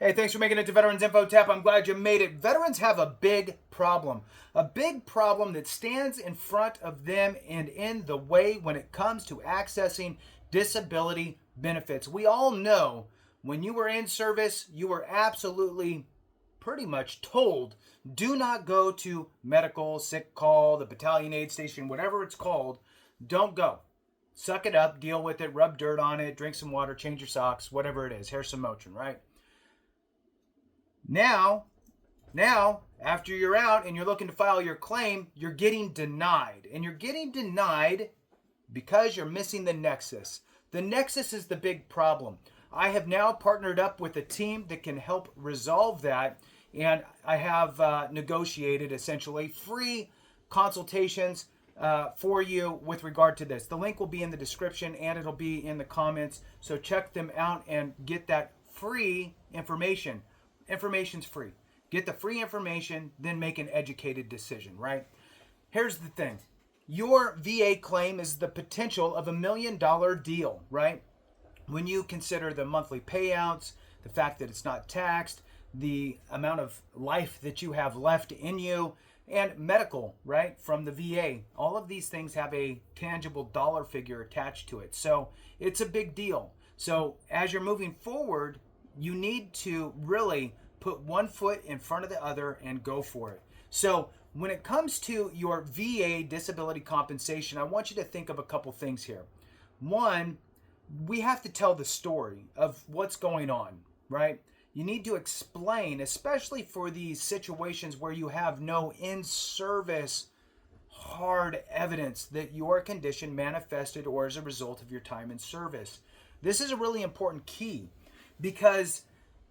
Hey, thanks for making it to Veterans InfoTap. I'm glad you made it. Veterans have a big problem that stands in front of them and in the way when it comes to accessing disability benefits. We all know when you were in service, you were absolutely pretty much told, do not go to medical, sick call, the battalion aid station, whatever it's called. Don't go. Suck it up, deal with it, rub dirt on it, drink some water, change your socks, whatever it is. Here's some Motrin, right? Now, after you're out and you're looking to file your claim, you're getting denied. And you're getting denied because you're missing the Nexus. The Nexus is the big problem. I have now partnered up with a team that can help resolve that. And I have negotiated essentially free consultations for you with regard to this. The link will be in the description and it'll be in the comments. So check them out and get that free information. Information's free. Get the free information, then make an educated decision, right? Here's the thing. Your VA claim is the potential of $1 million deal, right? When you consider the monthly payouts, the fact that it's not taxed, the amount of life that you have left in you, and medical, right, from the VA. All of these things have a tangible dollar figure attached to it. So it's a big deal. So as you're moving forward, you need to really put one foot in front of the other and go for it. So when it comes to your VA disability compensation, I want you to think of a couple things here. One, we have to tell the story of what's going on, right? You need to explain, especially for these situations where you have no in-service hard evidence that your condition manifested or as a result of your time in service. This is a really important key because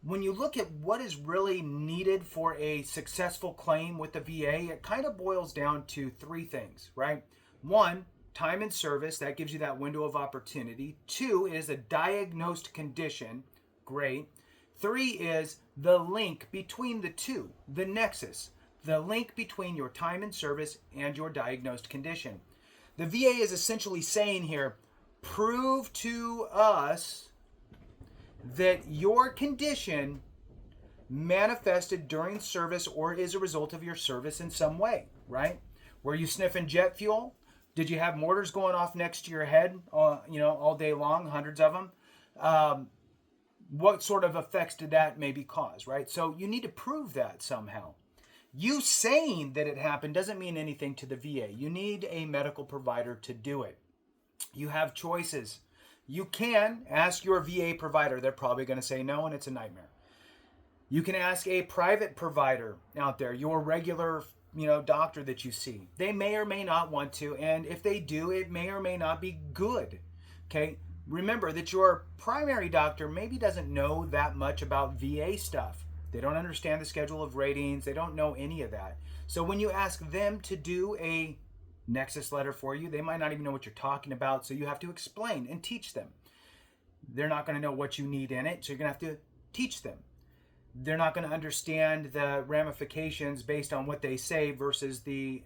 when you look at what is really needed for a successful claim with the VA, it kind of boils down to three things, right? One, time in service, that gives you that window of opportunity. Two is a diagnosed condition, great. Three is the link between the two, the nexus, the link between your time in service and your diagnosed condition. The VA is essentially saying here, prove to us that your condition manifested during service or is a result of your service in some way, right? Were you sniffing jet fuel? Did you have mortars going off next to your head, all day long, hundreds of them? What sort of effects did that maybe cause, right? So you need to prove that somehow. You saying that it happened doesn't mean anything to the VA. You need a medical provider to do it. You have choices. You can ask your VA provider. They're probably going to say no, and it's a nightmare. You can ask a private provider out there, your regular, doctor that you see. They may or may not want to, and if they do, it may or may not be good. Okay? Remember that your primary doctor maybe doesn't know that much about VA stuff. They don't understand the schedule of ratings. They don't know any of that. So when you ask them to do a Nexus letter for you, they might not even know what you're talking about, so you have to explain and teach them. They're not going to know what you need in it, so you're going to have to teach them. They're not going to understand the ramifications based on what they say versus the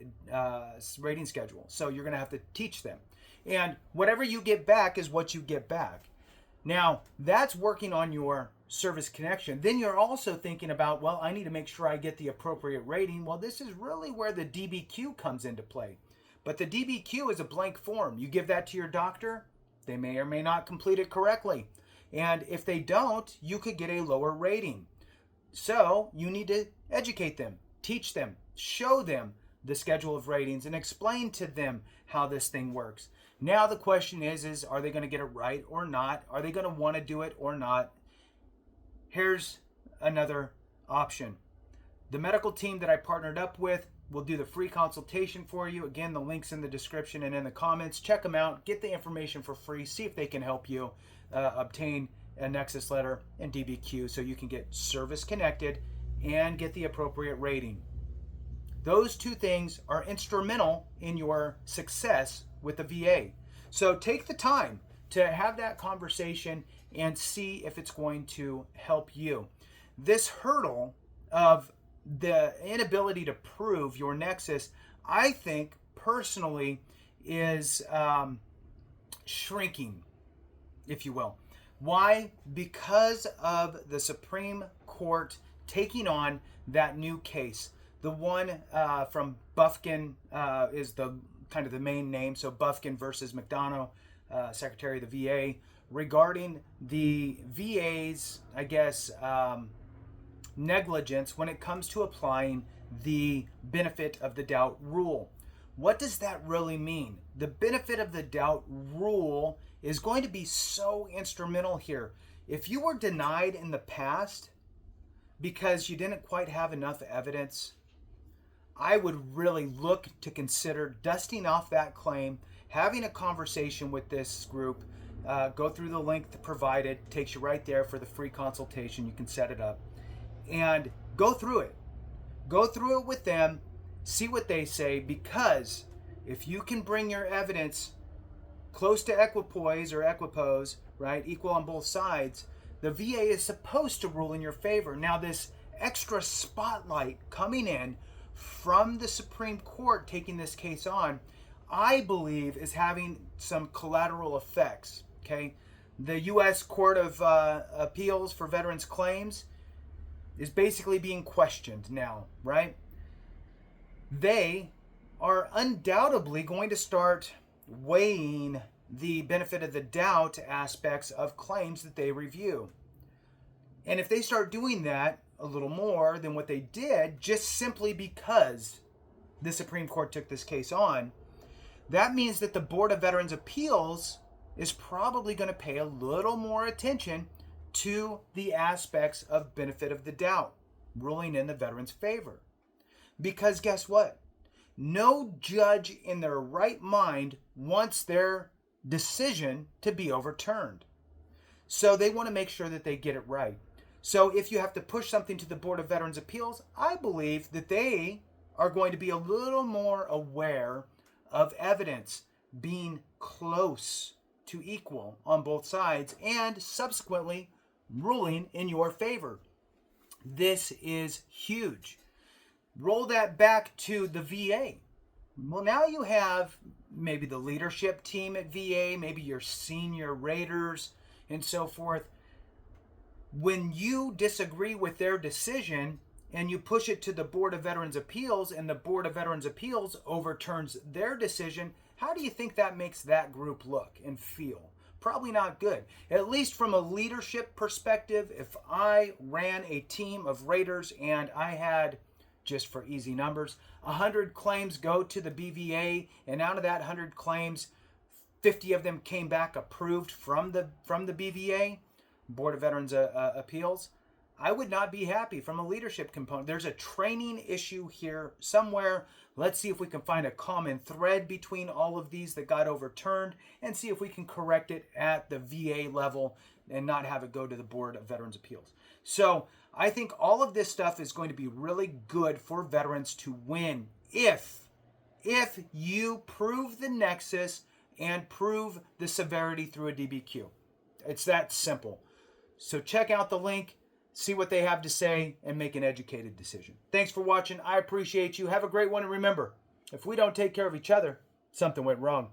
rating schedule, so you're going to have to teach them. And whatever you get back is what you get back. Now, that's working on your service connection. Then you're also thinking about, well, I need to make sure I get the appropriate rating. Well, this is really where the DBQ comes into play. But the DBQ is a blank form. You give that to your doctor, they may or may not complete it correctly. And if they don't, you could get a lower rating. So you need to educate them, teach them, show them the schedule of ratings, and explain to them how this thing works. Now the question is are they going to get it right or not? Are they going to want to do it or not? Here's another option. The medical team that I partnered up with will do the free consultation for you. Again, the link's in the description and in the comments. Check them out. Get the information for free. See if they can help you obtain a Nexus letter and DBQ so you can get service connected and get the appropriate rating. Those two things are instrumental in your success with the VA. So take the time to have that conversation and see if it's going to help you. This hurdle of the inability to prove your Nexus, I think personally, is shrinking, if you will. Why? Because of the Supreme Court taking on that new case. The one from Bufkin is the kind of the main name. So Bufkin versus McDonough, Secretary of the VA, regarding the VA's, I guess, negligence when it comes to applying the benefit of the doubt rule. What does that really mean? The benefit of the doubt rule is going to be so instrumental here. If you were denied in the past because you didn't quite have enough evidence, I would really look to consider dusting off that claim, having a conversation with this group, go through the link provided, takes you right there for the free consultation. You can set it up and go through it. Go through it with them, see what they say, because if you can bring your evidence close to equipoise or equipose, right, equal on both sides, the VA is supposed to rule in your favor. Now, this extra spotlight coming in from the Supreme Court taking this case on, I believe is having some collateral effects, okay? The U.S. Court of Appeals for Veterans Claims is basically being questioned now, right? They are undoubtedly going to start weighing the benefit of the doubt aspects of claims that they review. And if they start doing that a little more than what they did, just simply because the Supreme Court took this case on, that means that the Board of Veterans Appeals is probably going to pay a little more attention to the aspects of benefit of the doubt, ruling in the veteran's favor. Because guess what? No judge in their right mind wants their decision to be overturned. So they want to make sure that they get it right. So if you have to push something to the Board of Veterans Appeals, I believe that they are going to be a little more aware of evidence being close to equal on both sides and subsequently ruling in your favor. This is huge. Roll that back to the VA. Well, now you have maybe the leadership team at VA, maybe your senior raters and so forth. When you disagree with their decision and you push it to the Board of Veterans Appeals and the Board of Veterans Appeals overturns their decision, how do you think that makes that group look and feel? Probably not good. At least from a leadership perspective, if I ran a team of raters and I had, just for easy numbers, 100 claims go to the BVA, and out of that 100 claims, 50 of them came back approved from the BVA, Board of Veterans Appeals, I would not be happy from a leadership component. There's a training issue here somewhere. Let's see if we can find a common thread between all of these that got overturned and see if we can correct it at the VA level and not have it go to the Board of Veterans Appeals. So I think all of this stuff is going to be really good for veterans to win if you prove the nexus and prove the severity through a DBQ. It's that simple. So check out the link, see what they have to say, and make an educated decision. Thanks for watching. I appreciate you. Have a great one. And remember, if we don't take care of each other, something went wrong.